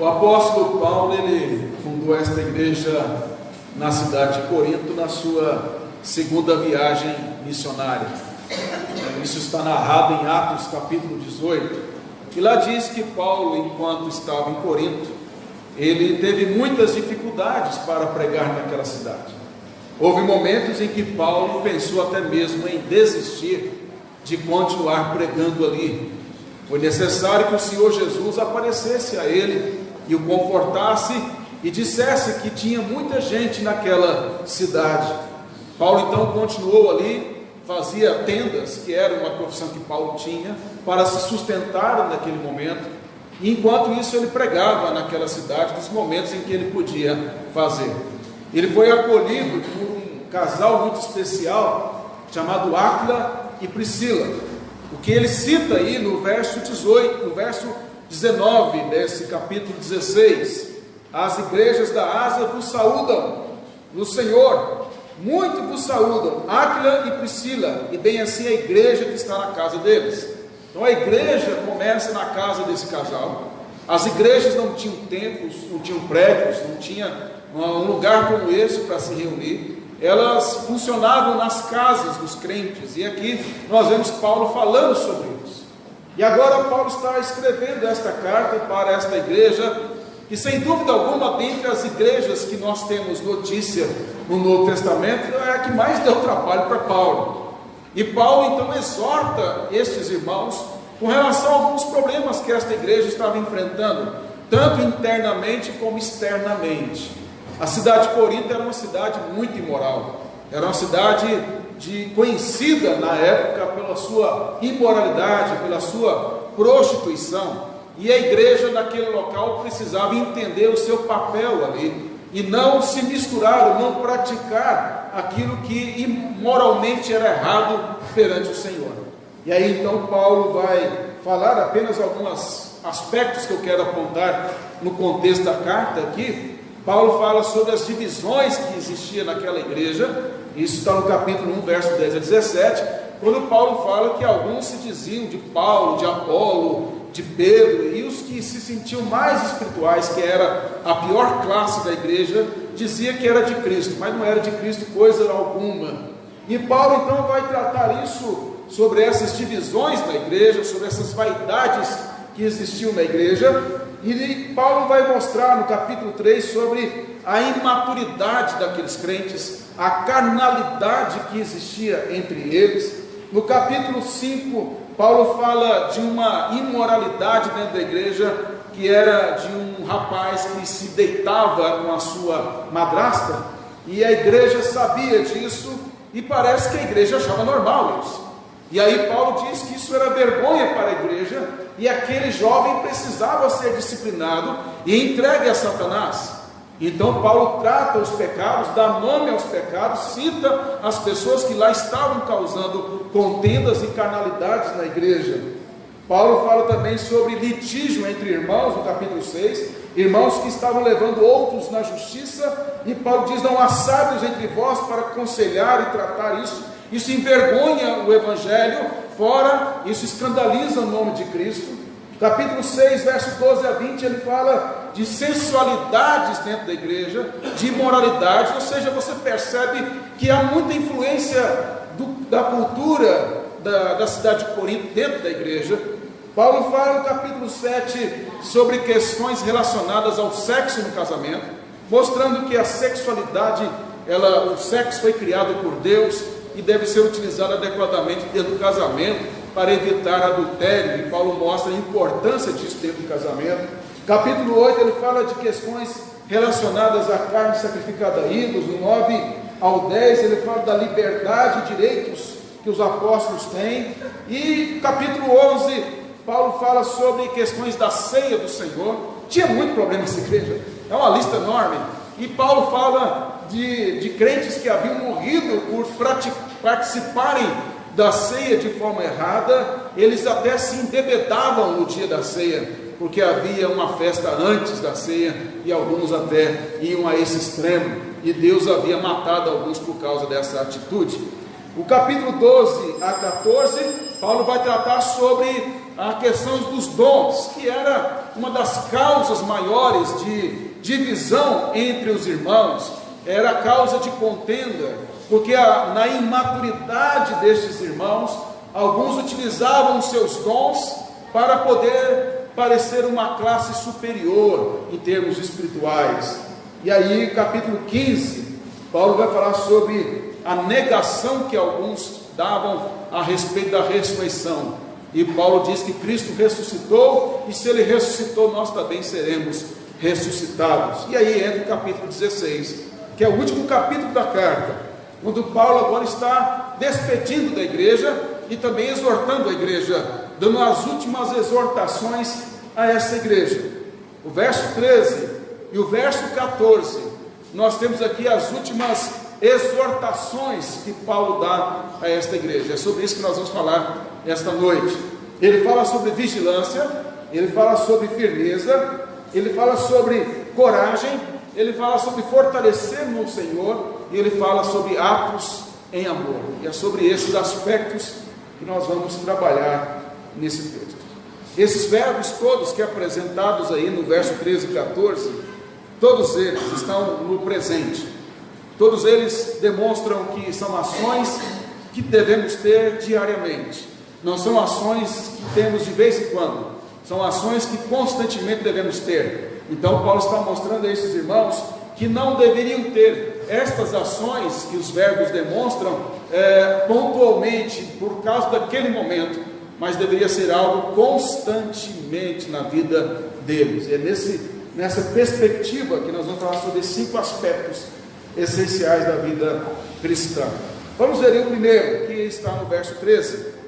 O apóstolo Paulo, ele fundou esta igreja na cidade de Corinto, na sua segunda viagem missionária. Isso está narrado em Atos capítulo 18, e lá diz que Paulo, enquanto estava em Corinto, ele teve muitas dificuldades para pregar naquela cidade. Houve momentos em que Paulo pensou até mesmo em desistir de continuar pregando ali. Foi necessário que o Senhor Jesus aparecesse a ele e o confortasse e dissesse que tinha muita gente naquela cidade. Paulo então continuou ali, fazia tendas, que era uma profissão que Paulo tinha, para se sustentar naquele momento, e enquanto isso ele pregava naquela cidade, nos momentos em que ele podia fazer. Ele foi acolhido por um casal muito especial, chamado Áquila e Priscila, o que ele cita aí no verso 18, no verso 19 desse capítulo 16: as igrejas da Ásia vos saúdam no Senhor, muito vos saúdam, Áquila e Priscila, e bem assim a igreja que está na casa deles. Então a igreja começa na casa desse casal. As igrejas não tinham templos, não tinham prédios, não tinha um lugar como esse para se reunir. Elas funcionavam nas casas dos crentes, e aqui nós vemos Paulo falando sobre isso. E agora Paulo está escrevendo esta carta para esta igreja, que sem dúvida alguma, dentre as igrejas que nós temos notícia no Novo Testamento, é a que mais deu trabalho para Paulo. E Paulo então exorta estes irmãos com relação a alguns problemas que esta igreja estava enfrentando, tanto internamente como externamente. A cidade de Corinto era uma cidade muito imoral, era uma cidade conhecida na época pela sua imoralidade, pela sua prostituição, e a igreja naquele local precisava entender o seu papel ali, e não se misturar, não praticar aquilo que imoralmente era errado perante o Senhor. E aí então Paulo vai falar apenas alguns aspectos que eu quero apontar no contexto da carta aqui. Paulo fala sobre as divisões que existiam naquela igreja. Isso está no capítulo 1, verso 10 a 17, quando Paulo fala que alguns se diziam de Paulo, de Apolo, de Pedro, e os que se sentiam mais espirituais, que era a pior classe da igreja, dizia que era de Cristo, mas não era de Cristo coisa alguma. E Paulo então vai tratar isso, sobre essas divisões da igreja, sobre essas vaidades que existiam na igreja, e Paulo vai mostrar no capítulo 3 sobre a imaturidade daqueles crentes, a carnalidade que existia entre eles. No capítulo 5, Paulo fala de uma imoralidade dentro da igreja, que era de um rapaz que se deitava com a sua madrasta, e a igreja sabia disso, e parece que a igreja achava normal isso. E aí Paulo diz que isso era vergonha para a igreja, e aquele jovem precisava ser disciplinado e entregue a Satanás. Então Paulo trata os pecados, dá nome aos pecados, cita as pessoas que lá estavam causando contendas e carnalidades na igreja. Paulo fala também sobre litígio entre irmãos, no capítulo 6, irmãos que estavam levando outros na justiça, e Paulo diz: não há sábios entre vós para aconselhar e tratar isso. Isso envergonha o Evangelho, fora, isso escandaliza o nome de Cristo. Capítulo 6, verso 12 a 20, ele fala de sensualidades dentro da igreja, de imoralidade, ou seja, você percebe que há muita influência da cultura da cidade de Corinto dentro da igreja. Paulo fala no capítulo 7 sobre questões relacionadas ao sexo no casamento, mostrando que a sexualidade, o sexo foi criado por Deus e deve ser utilizado adequadamente dentro do casamento para evitar adultério, e Paulo mostra a importância disso dentro do casamento. Capítulo 8 ele fala de questões relacionadas à carne sacrificada a ídolos. No 9 ao 10 ele fala da liberdade e direitos que os apóstolos têm, e capítulo 11 Paulo fala sobre questões da ceia do Senhor. Tinha muito problema nessa igreja, é uma lista enorme, e Paulo fala de crentes que haviam morrido por participarem da ceia de forma errada. Eles até se embebedavam no dia da ceia, porque havia uma festa antes da ceia, e alguns até iam a esse extremo, e Deus havia matado alguns por causa dessa atitude. O capítulo 12 a 14 Paulo vai tratar sobre a questão dos dons, que era uma das causas maiores de divisão entre os irmãos, era causa de contenda, porque na imaturidade destes irmãos, alguns utilizavam seus dons para poder parecer uma classe superior em termos espirituais. E aí, capítulo 15, Paulo vai falar sobre a negação que alguns davam a respeito da ressurreição. E Paulo diz que Cristo ressuscitou, e se Ele ressuscitou, nós também seremos ressuscitados. E aí entra o capítulo 16, que é o último capítulo da carta, onde Paulo agora está despedindo da igreja e também exortando a igreja, dando as últimas exortações a essa igreja. O verso 13 e o verso 14, nós temos aqui as últimas exortações que Paulo dá a esta igreja. É sobre isso que nós vamos falar esta noite. Ele fala sobre vigilância, ele fala sobre firmeza, ele fala sobre coragem, ele fala sobre fortalecer no Senhor, e ele fala sobre atos em amor. E é sobre esses aspectos que nós vamos trabalhar nesse texto. Esses verbos todos que apresentados aí no verso 13 e 14, todos eles estão no presente. Todos eles demonstram que são ações que devemos ter diariamente. Não são ações que temos de vez em quando, são ações que constantemente devemos ter. Então Paulo está mostrando a esses irmãos que não deveriam ter estas ações que os verbos demonstram pontualmente, por causa daquele momento, mas deveria ser algo constantemente na vida deles. É nessa perspectiva que nós vamos falar sobre esses 5 aspectos essenciais da vida cristã. Vamos ver o primeiro, que está no verso 13.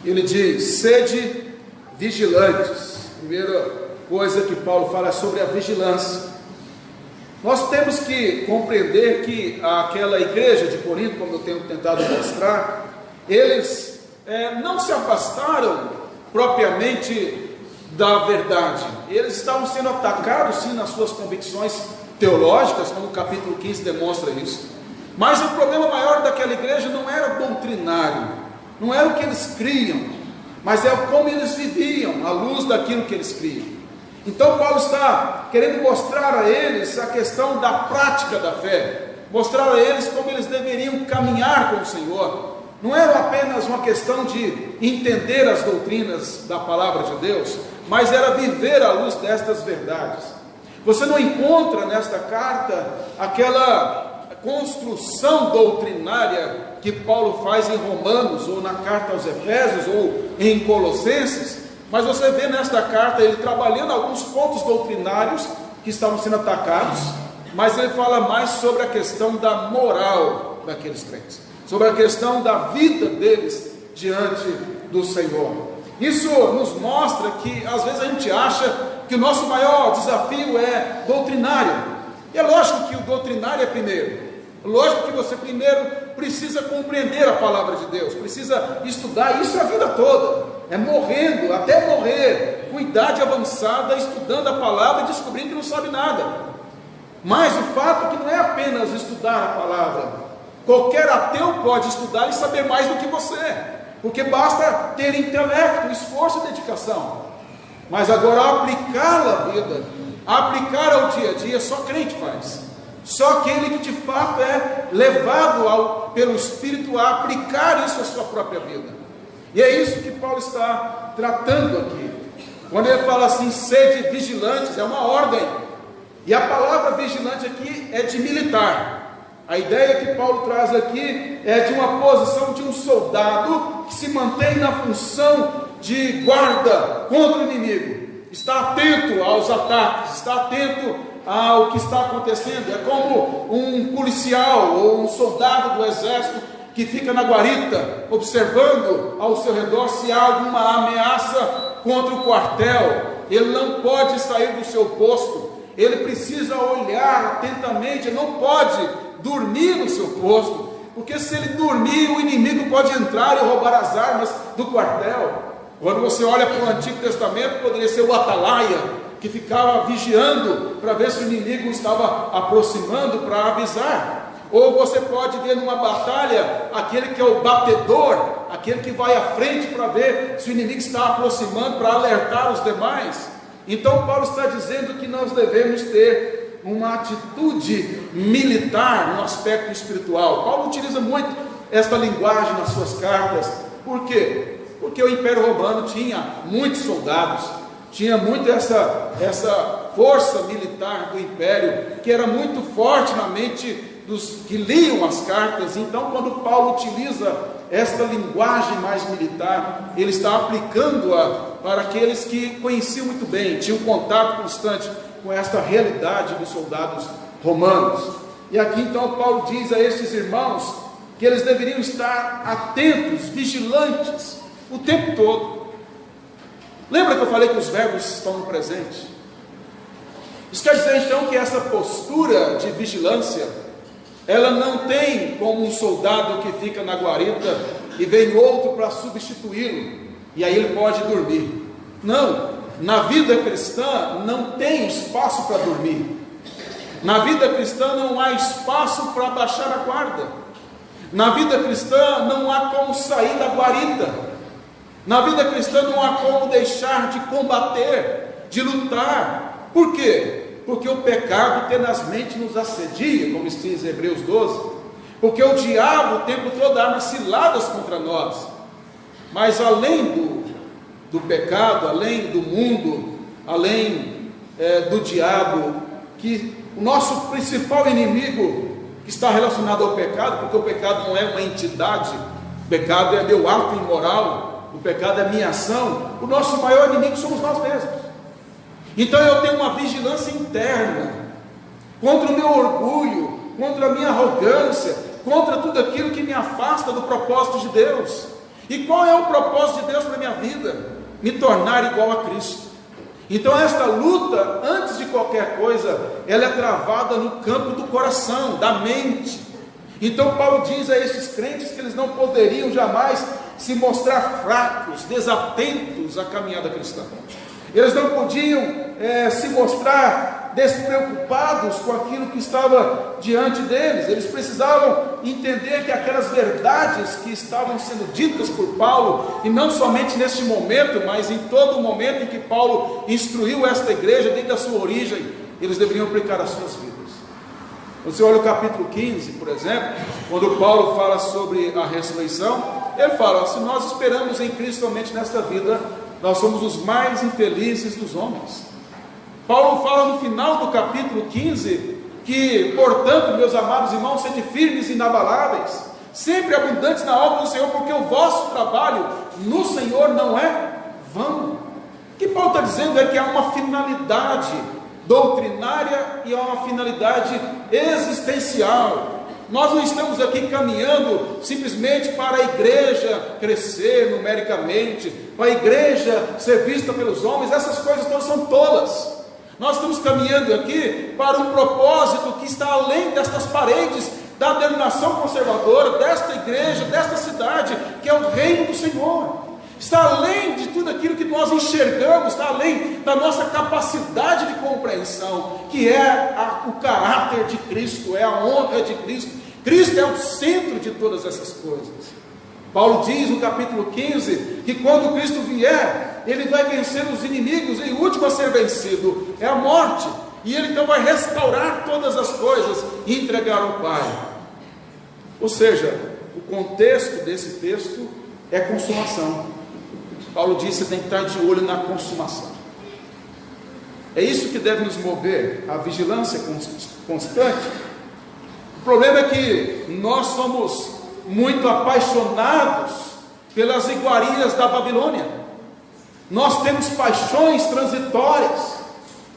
Ele diz: sede vigilantes. Primeira coisa que Paulo fala é sobre a vigilância. Nós temos que compreender que aquela igreja de Corinto, como eu tenho tentado mostrar, eles não se afastaram propriamente da verdade. Eles estavam sendo atacados sim nas suas convicções teológicas, como o capítulo 15 demonstra isso. Mas o problema maior daquela igreja não era doutrinário, não era o que eles criam, mas é como eles viviam à luz daquilo que eles criam. Então Paulo está querendo mostrar a eles a questão da prática da fé, mostrar a eles como eles deveriam caminhar com o Senhor. Não era apenas uma questão de entender as doutrinas da palavra de Deus, mas era viver à luz destas verdades. Você não encontra nesta carta aquela construção doutrinária que Paulo faz em Romanos, ou na carta aos Efésios, ou em Colossenses, mas você vê nesta carta ele trabalhando alguns pontos doutrinários que estavam sendo atacados, mas ele fala mais sobre a questão da moral daqueles crentes, sobre a questão da vida deles diante do Senhor. Isso nos mostra que às vezes a gente acha que o nosso maior desafio é doutrinário, e é lógico que o doutrinário é primeiro. Lógico que você primeiro precisa compreender a palavra de Deus, precisa estudar isso a vida toda, morrendo, até morrer, com idade avançada, estudando a palavra e descobrindo que não sabe nada. Mas o fato é que não é apenas estudar a palavra. Qualquer ateu pode estudar e saber mais do que você, porque basta ter intelecto, esforço e dedicação. Mas agora aplicá-la à vida, aplicar ao dia a dia, só crente faz. Só aquele que de fato é levado pelo Espírito a aplicar isso à sua própria vida. E é isso que Paulo está tratando aqui. Quando ele fala assim, sede vigilantes, é uma ordem. E a palavra vigilante aqui é de militar. A ideia que Paulo traz aqui é de uma posição de um soldado que se mantém na função de guarda contra o inimigo. Está atento aos ataques, está atento ao que está acontecendo. É como um policial ou um soldado do exército que fica na guarita, observando ao seu redor se há alguma ameaça contra o quartel. Ele não pode sair do seu posto, ele precisa olhar atentamente, ele não pode dormir no seu posto, porque se ele dormir, o inimigo pode entrar e roubar as armas do quartel. Quando você olha para o Antigo Testamento, poderia ser o atalaia, que ficava vigiando para ver se o inimigo estava aproximando, para avisar. Ou você pode ver numa batalha aquele que é o batedor, aquele que vai à frente para ver se o inimigo está aproximando, para alertar os demais. Então Paulo está dizendo que nós devemos ter uma atitude militar no aspecto espiritual. Paulo utiliza muito esta linguagem nas suas cartas. Por quê? Porque o Império Romano tinha muitos soldados, tinha muito essa força militar do Império, que era muito forte na mente dos que liam as cartas. Então, quando Paulo utiliza esta linguagem mais militar, ele está aplicando-a para aqueles que conheciam muito bem, tinham contato constante com esta realidade dos soldados romanos. E aqui então Paulo diz a estes irmãos que eles deveriam estar atentos, vigilantes, o tempo todo. Lembra que eu falei que os verbos estão no presente? Isso quer dizer então que essa postura de vigilância, ela não tem como um soldado que fica na guarita e vem outro para substituí-lo, e aí ele pode dormir. Não, na vida cristã não tem espaço para dormir. Na vida cristã não há espaço para baixar a guarda. Na vida cristã não há como sair da guarita. Na vida cristã não há como deixar de combater, de lutar. Por quê? Porque o pecado tenazmente nos assedia, como diz Hebreus 12. Porque o diabo o tempo todo arma ciladas contra nós. Mas além do pecado, além do mundo, além do diabo, que o nosso principal inimigo que está relacionado ao pecado, porque o pecado não é uma entidade, o pecado é meu ato imoral, o pecado é minha ação, o nosso maior inimigo somos nós mesmos. Então eu tenho uma vigilância interna contra o meu orgulho, contra a minha arrogância, contra tudo aquilo que me afasta do propósito de Deus. E qual é o propósito de Deus para a minha vida? Me tornar igual a Cristo. Então esta luta, antes de qualquer coisa, ela é travada no campo do coração, da mente. Então Paulo diz a estes crentes que eles não poderiam jamais se mostrar fracos, desatentos à caminhada cristã. Eles não podiam se mostrar despreocupados com aquilo que estava diante deles. Eles precisavam entender que aquelas verdades que estavam sendo ditas por Paulo, e não somente neste momento, mas em todo o momento em que Paulo instruiu esta igreja, desde a sua origem, eles deveriam aplicar as suas vidas. Você olha o capítulo 15, por exemplo, quando Paulo fala sobre a ressurreição, ele fala: se nós esperamos em Cristo somente nesta vida, nós somos os mais infelizes dos homens. Paulo fala no final do capítulo 15 que, portanto, meus amados irmãos, sede firmes e inabaláveis, sempre abundantes na obra do Senhor, porque o vosso trabalho no Senhor não é vão. O que Paulo está dizendo é que há uma finalidade doutrinária e há uma finalidade existencial. Nós não estamos aqui caminhando simplesmente para a igreja crescer numericamente, para a igreja ser vista pelos homens. Essas coisas todas são tolas. Nós estamos caminhando aqui para um propósito que está além destas paredes da denominação conservadora, desta igreja, desta cidade, que é o reino do Senhor. Está além de tudo aquilo que nós enxergamos, está além da nossa capacidade de compreensão, que é o caráter de Cristo, é a honra de Cristo. Cristo é o centro de todas essas coisas. Paulo diz no capítulo 15, que quando Cristo vier, ele vai vencer os inimigos, e o último a ser vencido é a morte, e ele então vai restaurar todas as coisas e entregar ao Pai. Ou seja, o contexto desse texto é consumação. Paulo diz que você tem que estar de olho na consumação. É isso que deve nos mover, a vigilância constante. O problema é que nós somos muito apaixonados pelas iguarias da Babilônia. Nós temos paixões transitórias.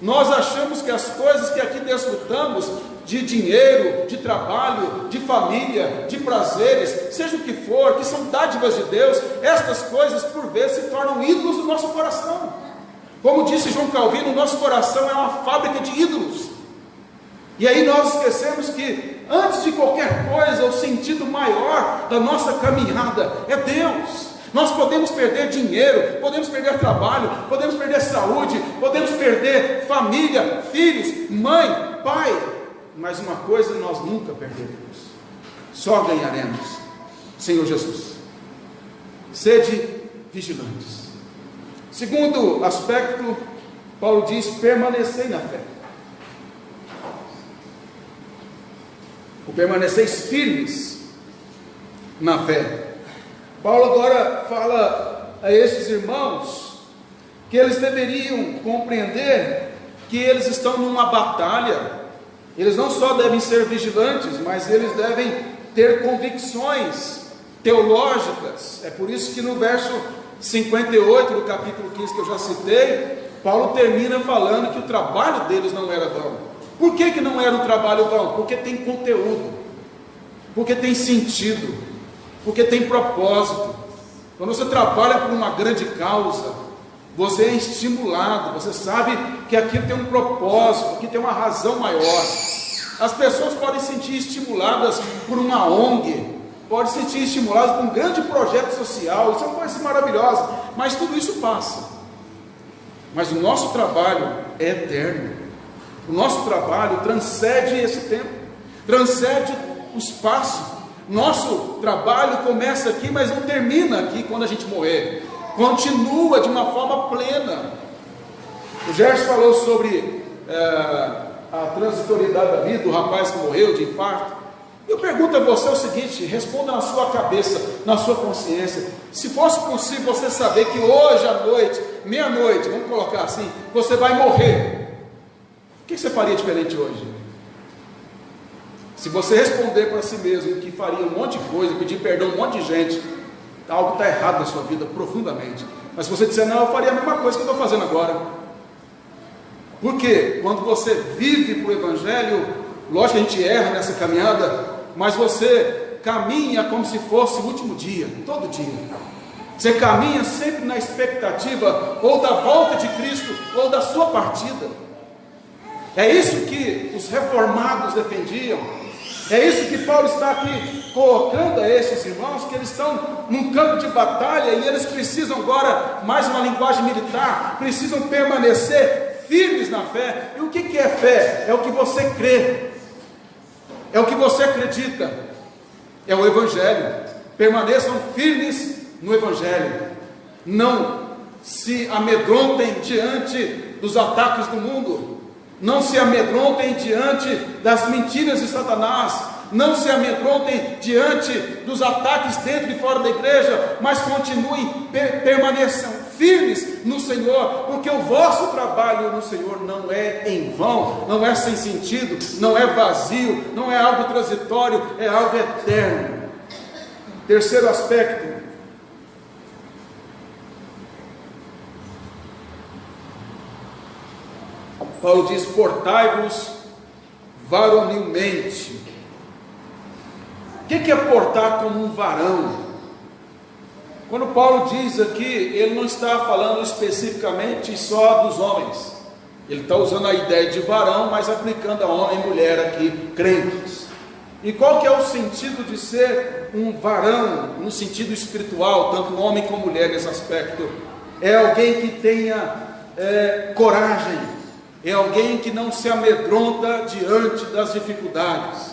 Nós achamos que as coisas que aqui desfrutamos, de dinheiro, de trabalho, de família, de prazeres, seja o que for, que são dádivas de Deus, estas coisas por vezes se tornam ídolos do nosso coração. Como disse João Calvino, o nosso coração é uma fábrica de ídolos. E aí nós esquecemos que antes de qualquer coisa, o sentido maior da nossa caminhada é Deus. Nós podemos perder dinheiro, podemos perder trabalho, podemos perder saúde, podemos perder família, filhos, mãe, pai, mas uma coisa nós nunca perderemos: só ganharemos. Senhor Jesus, sede vigilantes. Segundo aspecto, Paulo diz: permanecei na fé. O permaneceis firmes na fé. Paulo agora fala a estes irmãos que eles deveriam compreender que eles estão numa batalha. Eles não só devem ser vigilantes, mas eles devem ter convicções teológicas. É por isso que no verso 58 do capítulo 15 que eu já citei, Paulo termina falando que o trabalho deles não era vão. Por que não era um trabalho vão? Porque tem conteúdo, porque tem sentido, porque tem propósito. Quando você trabalha por uma grande causa, você é estimulado, você sabe que aquilo tem um propósito, que tem uma razão maior. As pessoas podem se sentir estimuladas por uma ONG, podem se sentir estimuladas por um grande projeto social, isso é uma coisa maravilhosa, mas tudo isso passa. Mas o nosso trabalho é eterno. O nosso trabalho transcende esse tempo, transcende o espaço. Nosso trabalho começa aqui, mas não termina aqui quando a gente morrer. Continua de uma forma plena. O Gerson falou sobre a transitoriedade da vida do rapaz que morreu de infarto. Eu pergunto a você o seguinte: responda na sua cabeça, na sua consciência. Se fosse possível você saber que hoje à noite, meia-noite, vamos colocar assim, você vai morrer, o que você faria diferente hoje? Se você responder para si mesmo que faria um monte de coisa, pedir perdão a um monte de gente, algo está errado na sua vida profundamente. Mas se você disser: não, eu faria a mesma coisa que eu estou fazendo agora. Por quê? Quando você vive para o Evangelho, lógico que a gente erra nessa caminhada, mas você caminha como se fosse o último dia, todo dia. Você caminha sempre na expectativa ou da volta de Cristo ou da sua partida. É isso que os reformados defendiam. É isso que Paulo está aqui colocando a esses irmãos, que eles estão num campo de batalha e eles precisam agora, mais uma linguagem militar, precisam permanecer firmes na fé. E o que é fé? É o que você crê, é o que você acredita, é o Evangelho. Permaneçam firmes no Evangelho, não se amedrontem diante dos ataques do mundo, não se amedrontem diante das mentiras de Satanás, não se amedrontem diante dos ataques dentro e fora da igreja, mas continuem, permaneçam firmes no Senhor, porque o vosso trabalho no Senhor não é em vão, não é sem sentido, não é vazio, não é algo transitório, é algo eterno. Terceiro aspecto: Paulo diz: portai-vos varonilmente. O que é portar como um varão? Quando Paulo diz aqui, ele não está falando especificamente só dos homens. Ele está usando a ideia de varão, mas aplicando a homem e mulher aqui, crentes. E qual que é o sentido de ser um varão, no sentido espiritual, tanto homem como mulher nesse aspecto? É alguém que tenha coragem, é alguém que não se amedronta diante das dificuldades,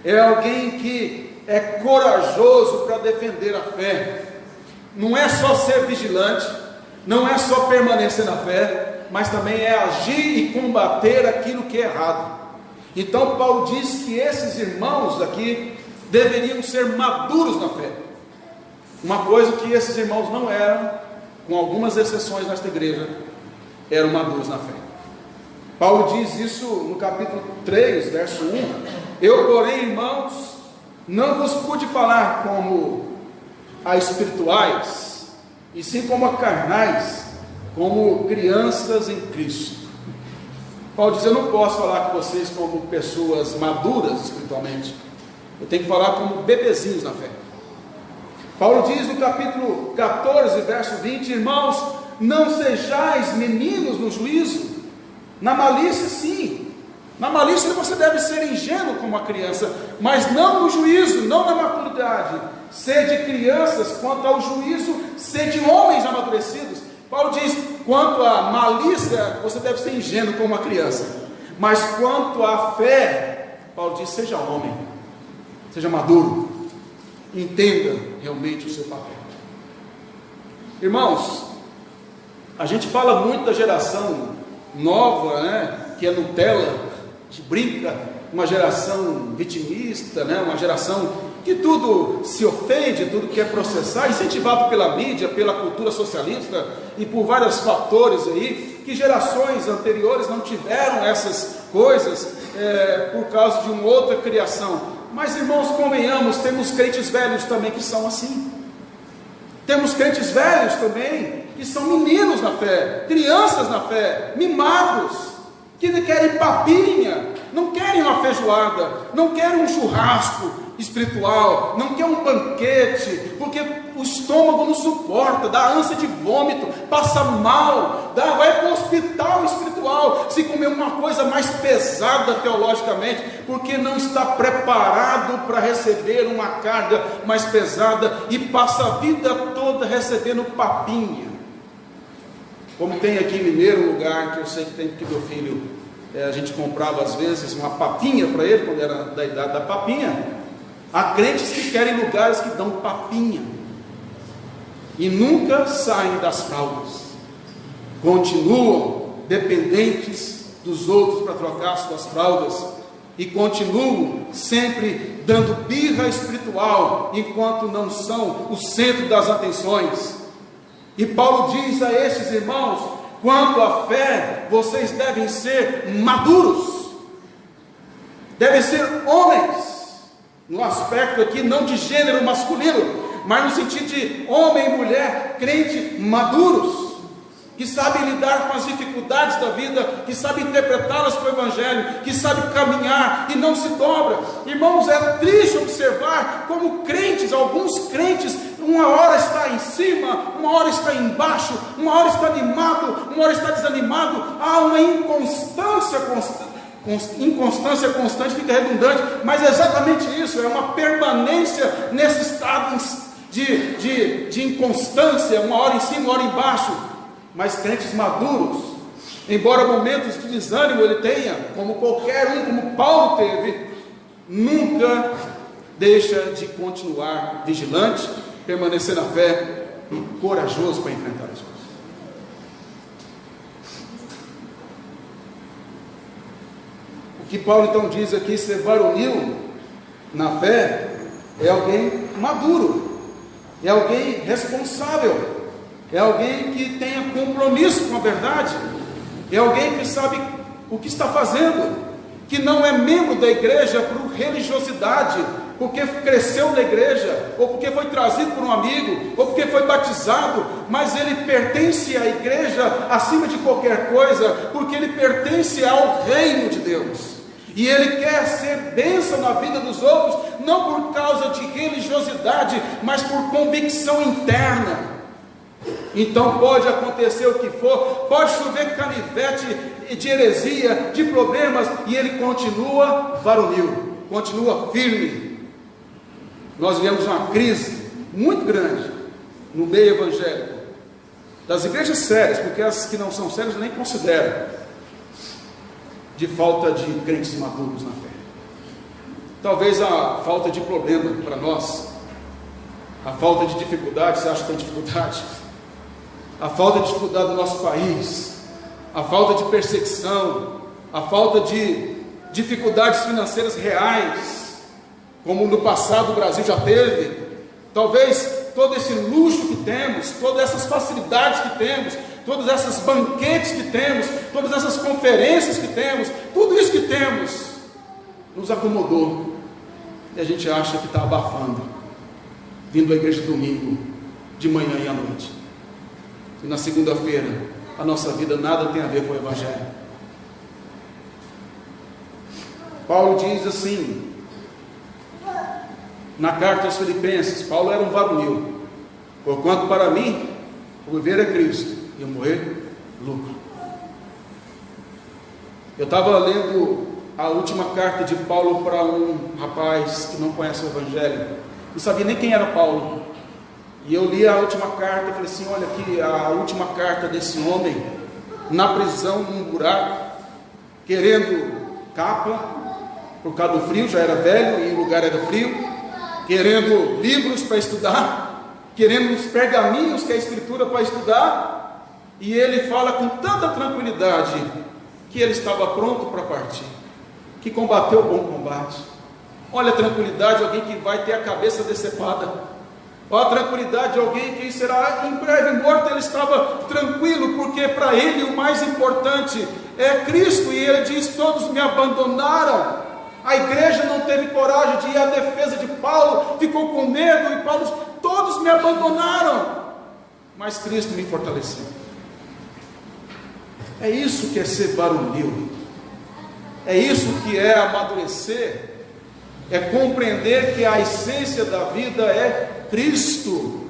é alguém que é corajoso para defender a fé. Não é só ser vigilante, não é só permanecer na fé, mas também é agir e combater aquilo que é errado. Então Paulo diz que esses irmãos aqui deveriam ser maduros na fé, uma coisa que esses irmãos não eram, com algumas exceções nesta igreja, eram maduros na fé. Paulo diz isso no capítulo 3, verso 1: eu, porém, irmãos, não vos pude falar como a espirituais, e sim como a carnais, como crianças em Cristo. Paulo diz: eu não posso falar com vocês como pessoas maduras espiritualmente, eu tenho que falar como bebezinhos na fé. Paulo diz no capítulo 14, verso 20: irmãos, não sejais meninos no juízo. Na malícia sim, na malícia você deve ser ingênuo como uma criança, mas não no juízo, não na maturidade. Sede crianças quanto ao juízo, sede homens amadurecidos. Paulo diz: quanto à malícia você deve ser ingênuo como uma criança, mas quanto à fé, Paulo diz: seja homem, seja maduro. entenda realmente o seu papel. Irmãos, a gente fala muito da geração nova, né, que é Nutella, a gente brinca, uma geração vitimista, né, uma geração que tudo se ofende, tudo quer processar, incentivado pela mídia, pela cultura socialista e por vários fatores aí, que gerações anteriores não tiveram essas coisas por causa de uma outra criação. Mas, irmãos, convenhamos, temos crentes velhos também que são assim. Temos crentes velhos também que são meninos na fé, crianças na fé, mimados, que querem papinha, não querem uma feijoada, não querem um churrasco espiritual, não querem um banquete, porque o estômago não suporta, dá ânsia de vômito, passa mal, vai para o hospital espiritual se comer uma coisa mais pesada teologicamente, porque não está preparado para receber uma carga mais pesada e passa a vida toda recebendo papinha. Como tem aqui em Mineiro um lugar que eu sei que tem, que meu filho, a gente comprava às vezes uma papinha para ele, quando era da idade da papinha. Há crentes que querem lugares que dão papinha e nunca saem das fraldas, continuam dependentes dos outros para trocar suas fraldas e continuam sempre dando birra espiritual, enquanto não são o centro das atenções. E Paulo diz a estes irmãos: quanto à fé, vocês devem ser maduros, devem ser homens, no aspecto aqui não de gênero masculino, mas no sentido de homem e mulher, crente maduros, que sabem lidar com as dificuldades da vida, que sabem interpretá-las para o Evangelho, que sabem caminhar e não se dobra. Irmãos, é triste observar como crentes, alguns crentes, uma hora está em cima, uma hora está embaixo, uma hora está animado, uma hora está desanimado. Há uma inconstância constante, fica redundante, mas é exatamente isso, é uma permanência nesse estado de inconstância, uma hora em cima, uma hora embaixo. Mas crentes maduros, embora momentos de desânimo ele tenha, como qualquer um, como Paulo teve, nunca deixa de continuar vigilante, permanecer na fé e corajoso para enfrentar as coisas. O que Paulo então diz aqui, ser varonil na fé, é alguém maduro, é alguém responsável, é alguém que tenha compromisso com a verdade, é alguém que sabe o que está fazendo, que não é membro da igreja por religiosidade, porque cresceu na igreja, ou porque foi trazido por um amigo, ou porque foi batizado, mas ele pertence à igreja acima de qualquer coisa, porque ele pertence ao reino de Deus, e ele quer ser bênção na vida dos outros, não por causa de religiosidade, mas por convicção interna. Então pode acontecer o que for, pode chover canivete de heresia, de problemas, e ele continua varonil, continua firme. Nós vivemos uma crise muito grande no meio evangélico, das igrejas sérias, porque as que não são sérias eu nem considero, de falta de crentes maduros na fé. Talvez a falta de problema para nós, a falta de dificuldade, você acha que tem dificuldade? A falta de dificuldade do nosso país, a falta de perseguição, a falta de dificuldades financeiras reais, como no passado o Brasil já teve. Talvez todo esse luxo que temos, todas essas facilidades que temos, todos esses banquetes que temos, todas essas conferências que temos, tudo isso que temos, nos acomodou, e a gente acha que está abafando, vindo à igreja domingo, de manhã e à noite. E na segunda-feira, a nossa vida nada tem a ver com o Evangelho. Paulo diz assim, na carta aos Filipenses, Paulo era um varonil: porquanto para mim, o viver é Cristo, e o morrer, lucro. Eu estava lendo a última carta de Paulo para um rapaz que não conhece o Evangelho, não sabia nem quem era Paulo. E eu li a última carta e falei assim: olha aqui a última carta desse homem, na prisão, num buraco, querendo capa, por causa do frio, já era velho e o lugar era frio, querendo livros para estudar, querendo os pergaminhos que é a Escritura para estudar, e ele fala com tanta tranquilidade que ele estava pronto para partir, que combateu o bom combate. Olha a tranquilidade de alguém que vai ter a cabeça decepada. Olha a tranquilidade de alguém que será em breve morto. Ele estava tranquilo, porque para ele o mais importante é Cristo, e ele diz: todos me abandonaram. A igreja não teve coragem de ir à defesa de Paulo, ficou com medo, e Paulo diz: todos me abandonaram, mas Cristo me fortaleceu. É isso que é ser varonil, é isso que é amadurecer, é compreender que a essência da vida é Cristo,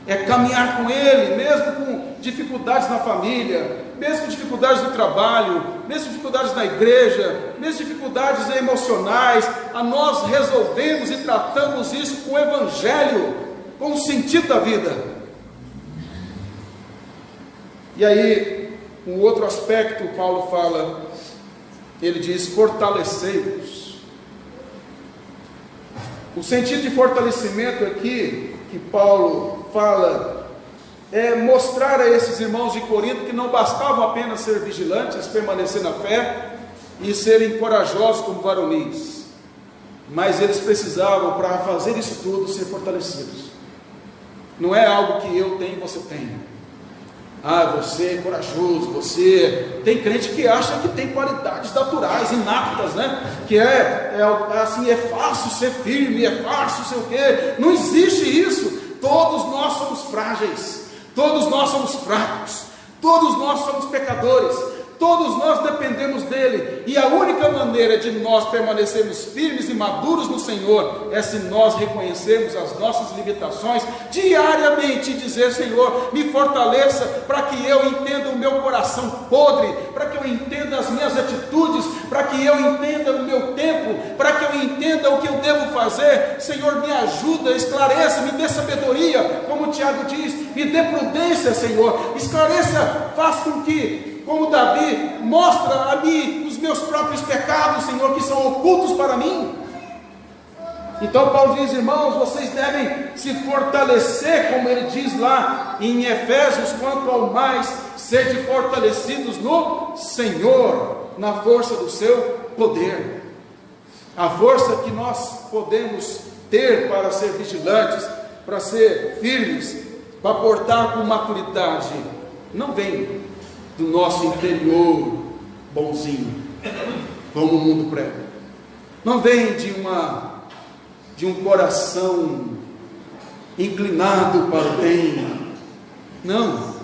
é caminhar com Ele, mesmo com dificuldades na família, mesmo com dificuldades no trabalho, mesmo com dificuldades na igreja, mesmo dificuldades emocionais. Nós resolvemos e tratamos isso com o Evangelho, com o sentido da vida. E aí, um outro aspecto, Paulo fala, ele diz: fortalecei-vos. O sentido de fortalecimento aqui, que Paulo fala, é mostrar a esses irmãos de Corinto que não bastavam apenas ser vigilantes, permanecer na fé e serem corajosos como varonis, mas eles precisavam, para fazer isso tudo, ser fortalecidos. Não é algo que eu tenho e você tem. Você é corajoso, você... Tem crente que acha que tem qualidades naturais, inatas, né? Que assim, é fácil ser firme, é fácil ser o quê? Não existe isso. Todos nós somos frágeis, todos nós somos fracos, todos nós somos pecadores, todos nós dependemos dele, e a única maneira de nós permanecermos firmes e maduros no Senhor é se nós reconhecermos as nossas limitações diariamente e dizer: Senhor, me fortaleça para que eu entenda o meu coração podre, para que eu entenda as minhas atitudes, para que eu entenda o meu tempo, para que eu entenda o que eu devo fazer. Senhor, me ajuda, esclareça, me dê sabedoria, como o Tiago diz, me dê prudência, Senhor, esclareça, faz com que, como Davi, mostra a mim os meus próprios pecados, Senhor, que são ocultos para mim. Então Paulo diz: irmãos, vocês devem se fortalecer, como ele diz lá em Efésios: quanto ao mais, sede fortalecidos no Senhor, na força do seu poder. A força que nós podemos ter para ser vigilantes, para ser firmes, para portar com maturidade, não vem do nosso interior bonzinho, como o mundo prega. Não vem de um coração inclinado para o bem. Não,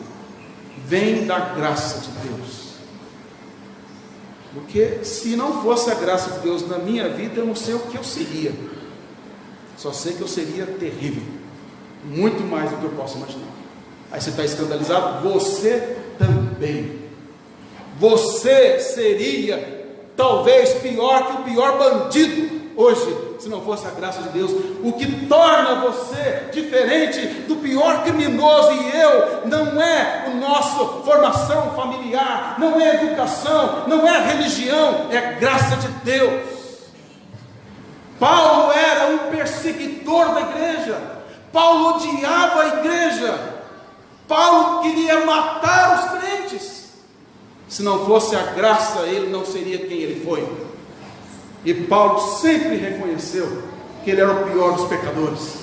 vem da graça de Deus. Porque se não fosse a graça de Deus na minha vida, eu não sei o que eu seria. Só sei que eu seria terrível, muito mais do que eu posso imaginar. Aí você está escandalizado? Você também. Você seria talvez pior que o pior bandido hoje, se não fosse a graça de Deus. O que torna você diferente do pior criminoso e eu, não é a nossa formação familiar, não é educação, não é religião, é graça de Deus. Paulo era um perseguidor da igreja, Paulo odiava a igreja, Paulo queria matar os crentes. Se não fosse a graça, ele não seria quem ele foi. E Paulo sempre reconheceu que ele era o pior dos pecadores.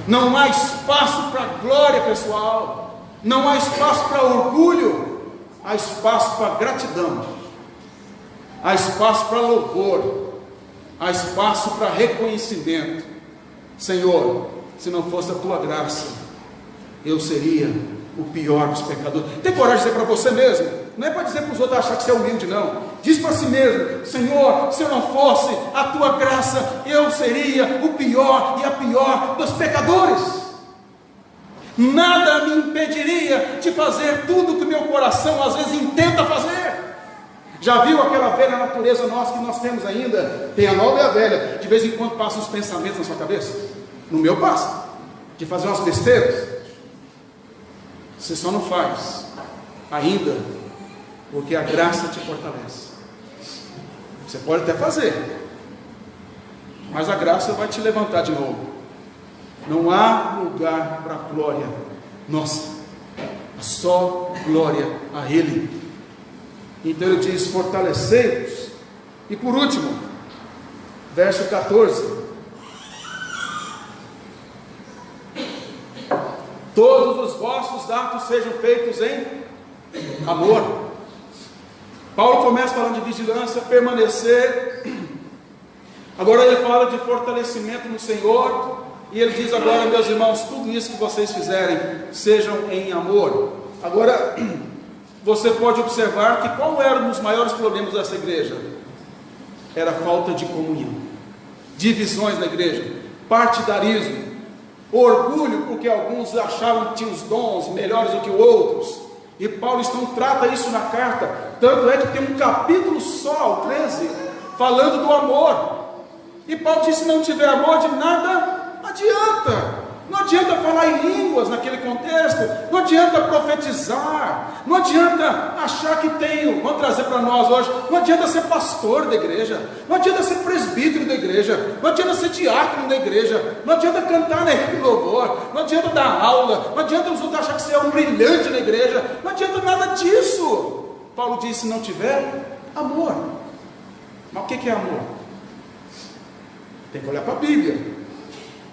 Não há espaço para glória pessoal, não há espaço para orgulho, há espaço para gratidão, há espaço para louvor, há espaço para reconhecimento. Senhor, se não fosse a tua graça, eu seria o pior dos pecadores. Tem coragem de dizer para você mesmo, não é para dizer para os outros achar que você é humilde, não. Diz para si mesmo: Senhor, se eu não fosse a tua graça, eu seria o pior e a pior dos pecadores. Nada me impediria de fazer tudo que o meu coração às vezes intenta fazer. Já viu aquela velha natureza nossa que nós temos ainda? Tem a nova e a velha. De vez em quando passam os pensamentos na sua cabeça. No meu passa, de fazer umas besteiras. Você só não faz ainda porque a graça te fortalece. Você pode até fazer, mas a graça vai te levantar de novo. Não há lugar para glória nossa, só glória a Ele. Então ele diz: fortalecei-vos. E por último, verso 14: todos os vossos atos sejam feitos em amor. Paulo começa falando de vigilância, permanecer. Agora ele fala de fortalecimento no Senhor. E ele diz agora: meus irmãos, tudo isso que vocês fizerem, sejam em amor. Agora, você pode observar que qual era um dos maiores problemas dessa igreja? Era a falta de comunhão, divisões na igreja, partidarismo, orgulho, porque alguns achavam que tinham os dons melhores do que outros. E Paulo então trata isso na carta. Tanto é que tem um capítulo só, o 13, falando do amor. E Paulo diz: se não tiver amor, de nada adianta. Não adianta falar em línguas naquele contexto, não adianta profetizar, não adianta achar que tem, vamos trazer para nós hoje, não adianta ser pastor da igreja, não adianta ser presbítero da igreja, não adianta ser diácono da igreja, não adianta cantar na equipe de louvor, não adianta dar aula, não adianta os outros achar que você é um brilhante na igreja, não adianta nada disso. Paulo diz: se não tiver amor. Mas o que é amor? Tem que olhar para a Bíblia.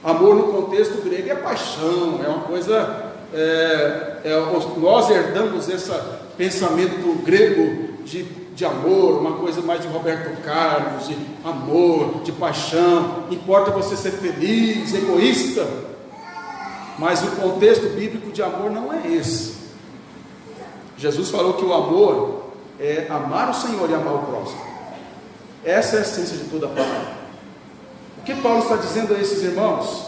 Amor no contexto grego é paixão, é uma coisa, nós herdamos esse pensamento grego de amor, uma coisa mais de Roberto Carlos, de amor, de paixão, importa você ser feliz, egoísta, mas o contexto bíblico de amor não é esse. Jesus falou que o amor é amar o Senhor e amar o próximo. Essa é a essência de toda a palavra. O que Paulo está dizendo a esses irmãos?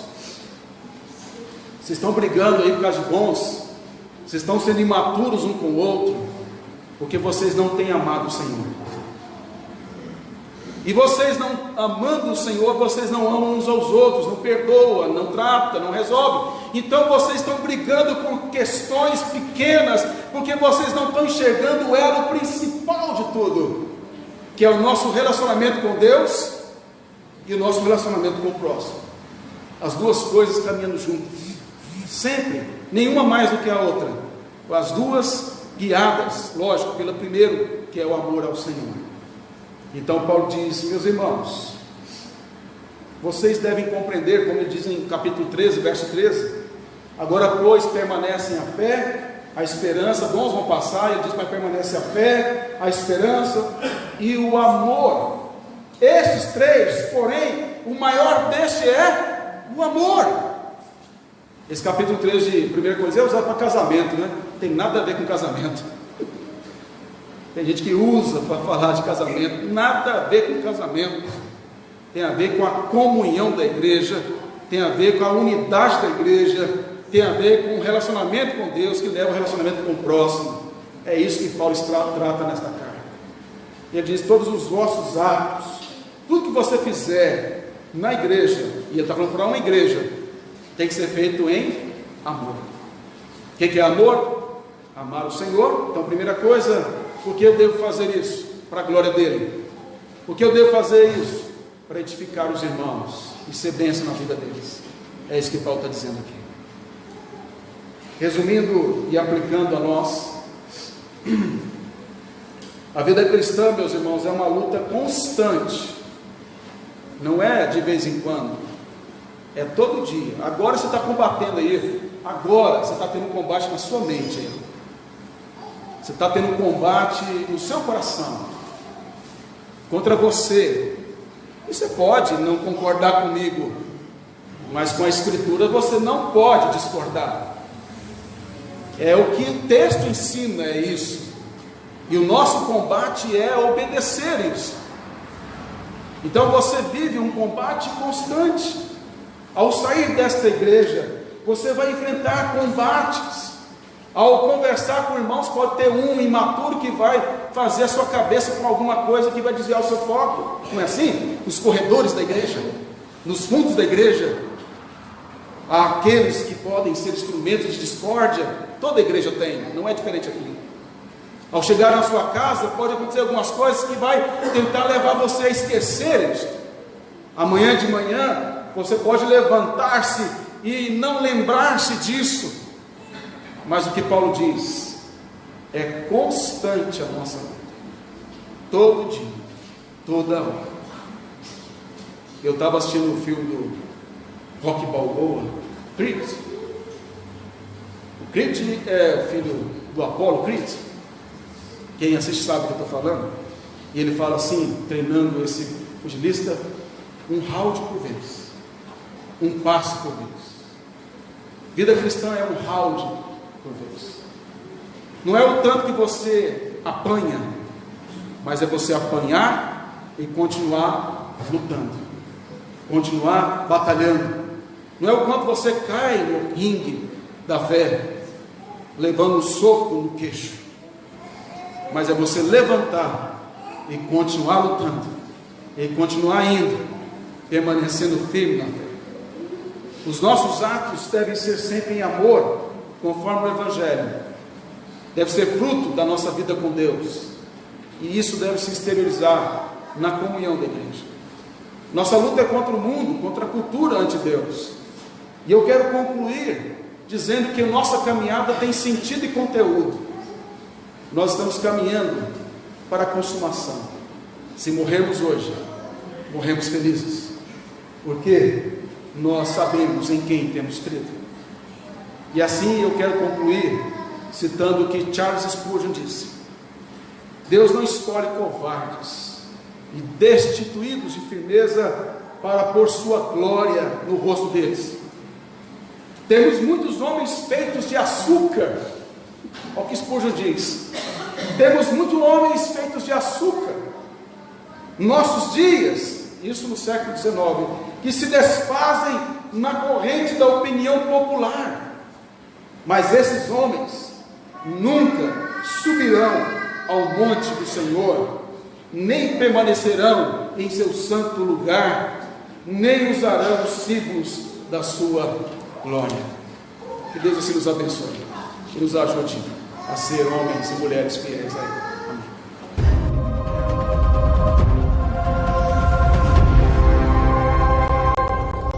Vocês estão brigando aí por causa de bons, vocês estão sendo imaturos um com o outro, porque vocês não têm amado o Senhor. E vocês não amando o Senhor, vocês não amam uns aos outros, não perdoam, não tratam, não resolvem. Então vocês estão brigando por questões pequenas, porque vocês não estão enxergando o elo principal de tudo, que é o nosso relacionamento com Deus e o nosso relacionamento com o próximo. As duas coisas caminhando juntas, sempre, nenhuma mais do que a outra, as duas guiadas, lógico, pelo primeiro, que é o amor ao Senhor. Então Paulo diz: meus irmãos, vocês devem compreender, como ele diz em capítulo 13, verso 13: agora pois permanecem a fé, a esperança, dons vão passar, ele diz: mas permanece a fé, a esperança e o amor. Estes três, porém, o maior deste é o amor. Esse capítulo 3 de 1 Coríntios é usado para casamento, né? Não tem nada a ver com casamento. Tem gente que usa para falar de casamento, nada a ver com casamento. Tem a ver com a comunhão da igreja, tem a ver com a unidade da igreja, tem a ver com o relacionamento com Deus, que leva ao relacionamento com o próximo. É isso que Paulo trata nesta carta. Ele diz: todos os vossos atos, tudo que você fizer na igreja, e ele está falando para uma igreja, tem que ser feito em amor. O que é amor? Amar o Senhor. Então, primeira coisa, por que eu devo fazer isso? Para a glória dele. Por que eu devo fazer isso? Para edificar os irmãos e ser bênção na vida deles. É isso que Paulo está dizendo aqui. Resumindo e aplicando a nós, a vida cristã, meus irmãos, é uma luta constante. Não é de vez em quando, é todo dia. Agora você está combatendo aí, agora você está tendo um combate na sua mente aí. Você está tendo um combate no seu coração contra você. E você pode não concordar comigo, mas com a Escritura você não pode discordar. É o que o texto ensina, é isso. E o nosso combate é obedecer isso. Então você vive um combate constante. Ao sair desta igreja, você vai enfrentar combates. Ao conversar com irmãos, pode ter um imaturo que vai fazer a sua cabeça com alguma coisa que vai desviar o seu foco. Não é assim? Nos corredores da igreja, nos fundos da igreja, há aqueles que podem ser instrumentos de discórdia. Toda igreja tem, não é diferente aqui. Ao chegar na sua casa, pode acontecer algumas coisas que vai tentar levar você a esquecer isso. Amanhã de manhã você pode levantar-se e não lembrar-se disso, mas o que Paulo diz é constante a nossa luta, todo dia, toda hora. Eu estava assistindo o filme do Rocky Balboa, Creed. O Creed é filho do Apollo Creed. Quem assiste sabe o que eu estou falando. E ele fala assim, treinando esse pugilista: um round por vez, um passo por vez. Vida cristã é um round por vez. Não é o tanto que você apanha, mas é você apanhar e continuar lutando, continuar batalhando. Não é o quanto você cai no ringue da fé, levando um soco no queixo, mas é você levantar e continuar lutando, e continuar indo, permanecendo firme na fé. Os nossos atos devem ser sempre em amor, conforme o Evangelho. Deve ser fruto da nossa vida com Deus, e isso deve se exteriorizar na comunhão da igreja. Nossa luta é contra o mundo, contra a cultura ante Deus. E eu quero concluir dizendo que nossa caminhada tem sentido e conteúdo. Nós estamos caminhando para a consumação. Se morrermos hoje, morremos felizes, porque nós sabemos em quem temos crido. E assim eu quero concluir citando o que Charles Spurgeon disse: Deus não escolhe covardes e destituídos de firmeza para pôr sua glória no rosto deles. Temos muitos homens feitos de açúcar. Olha o que Spurgeon diz: temos muitos homens feitos de açúcar, nossos dias, isso no século XIX, que se desfazem na corrente da opinião popular. Mas esses homens nunca subirão ao monte do Senhor, nem permanecerão em seu santo lugar, nem usarão os símbolos da sua glória. Que Deus assim nos abençoe e nos ajude a ser homens e mulheres fiéis a Ele.